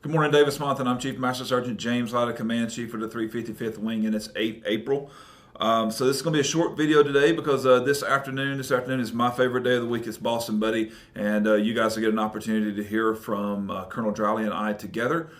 Good morning, Davis-Monthan. I'm Chief Master Sergeant James Light, Command Chief for the 355th Wing, and it's 8 April. So this is going to be a short video today because this afternoon is my favorite day of the week. It's Boston Buddy, and you guys will get an opportunity to hear from Colonel Driley and I together.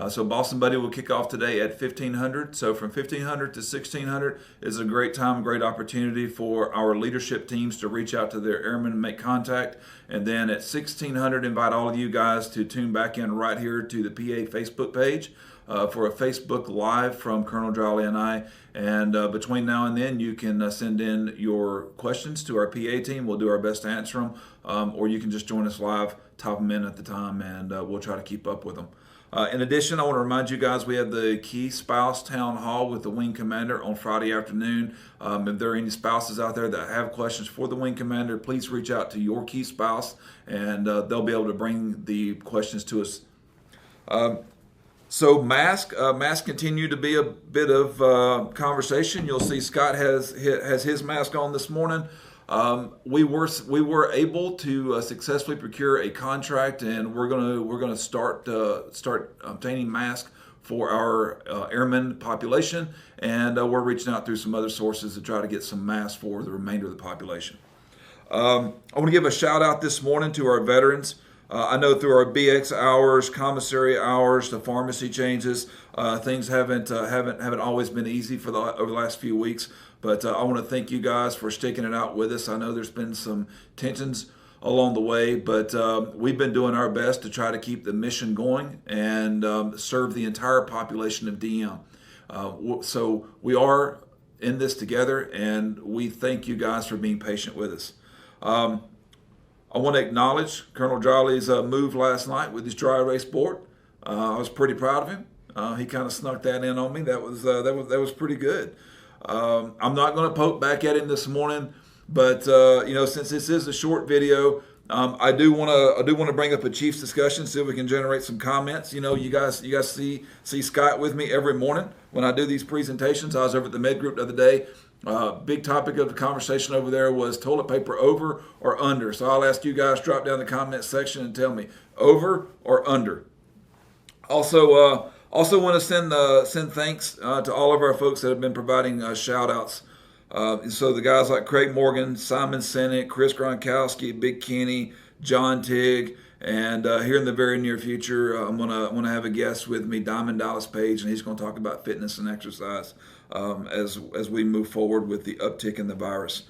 So Boston Buddy will kick off today at 1500. So from 1500 to 1600 is a great time, great opportunity for our leadership teams to reach out to their airmen and make contact. And then at 1600, invite all of you guys to tune back in right here to the PA Facebook page for a Facebook Live from Colonel Driley and I. And between now and then, you can send in your questions to our PA team. We'll do our best to answer them. Or you can just join us live, type them in at the time, and we'll try to keep up with them. In addition, I want to remind you guys we have the Key Spouse Town Hall with the Wing Commander on Friday afternoon. If there are any spouses out there that have questions for the Wing Commander, please reach out to your Key Spouse, and they'll be able to bring the questions to us. So masks continue to be a bit of conversation. You'll see Scott has his mask on this morning. We were able to successfully procure a contract, and we're gonna start obtaining masks for our airmen population, and we're reaching out through some other sources to try to get some masks for the remainder of the population. I want to give a shout out this morning to our veterans. I know through our BX hours, commissary hours, the pharmacy changes, things haven't always been easy for over the last few weeks. But I want to thank you guys for sticking it out with us. I know there's been some tensions along the way, but we've been doing our best to try to keep the mission going and serve the entire population of DM. So we are in this together, and we thank you guys for being patient with us. I want to acknowledge Colonel Driley's move last night with his dry erase board. I was pretty proud of him. He kind of snuck that in on me. That was pretty good. I'm not going to poke back at him this morning, but since this is a short video, I do want to bring up a Chiefs discussion, see if we can generate some comments. You guys see Scott with me every morning when I do these presentations. I was over at the Med Group the other day. Big topic of the conversation over there was toilet paper over or under. So I'll ask you guys, drop down in the comment section and tell me over or under. Also want to send thanks to all of our folks that have been providing shout outs. So the guys like Craig Morgan, Simon Sinek, Chris Gronkowski, Big Kenny, John Tigg, and here in the very near future, I'm gonna have a guest with me, Diamond Dallas Page, and he's going to talk about fitness and exercise as we move forward with the uptick in the virus.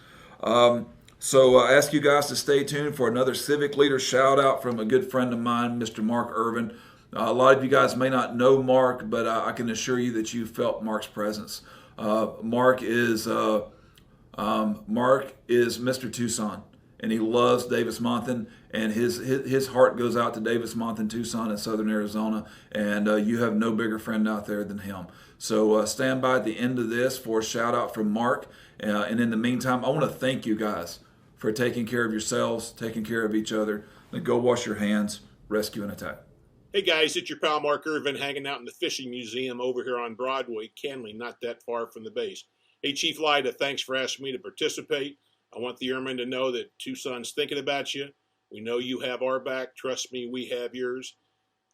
So I ask you guys to stay tuned for another civic leader shout out from a good friend of mine, Mr. Mark Irvin. A lot of you guys may not know Mark, but I can assure you that you felt Mark's presence. Mark is Mr. Tucson, and he loves Davis-Monthan, and his heart goes out to Davis-Monthan, Tucson, in southern Arizona, and you have no bigger friend out there than him. So stand by at the end of this for a shout out from Mark, and in the meantime, I want to thank you guys for taking care of yourselves, taking care of each other. Then go wash your hands, rescue and attack. Hey guys, it's your pal Mark Irvin hanging out in the Fishing Museum over here on Broadway, Kenley, not that far from the base. Hey Chief Lyda, thanks for asking me to participate. I want the airmen to know that Tucson's thinking about you. We know you have our back. Trust me, we have yours.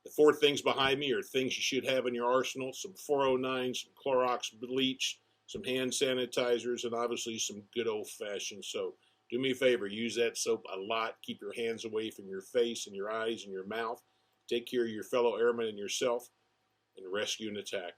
The four things behind me are things you should have in your arsenal: some 409, some Clorox bleach, some hand sanitizers, and obviously some good old-fashioned soap. Do me a favor, use that soap a lot. Keep your hands away from your face and your eyes and your mouth. Take care of your fellow airmen and yourself, and rescue and attack.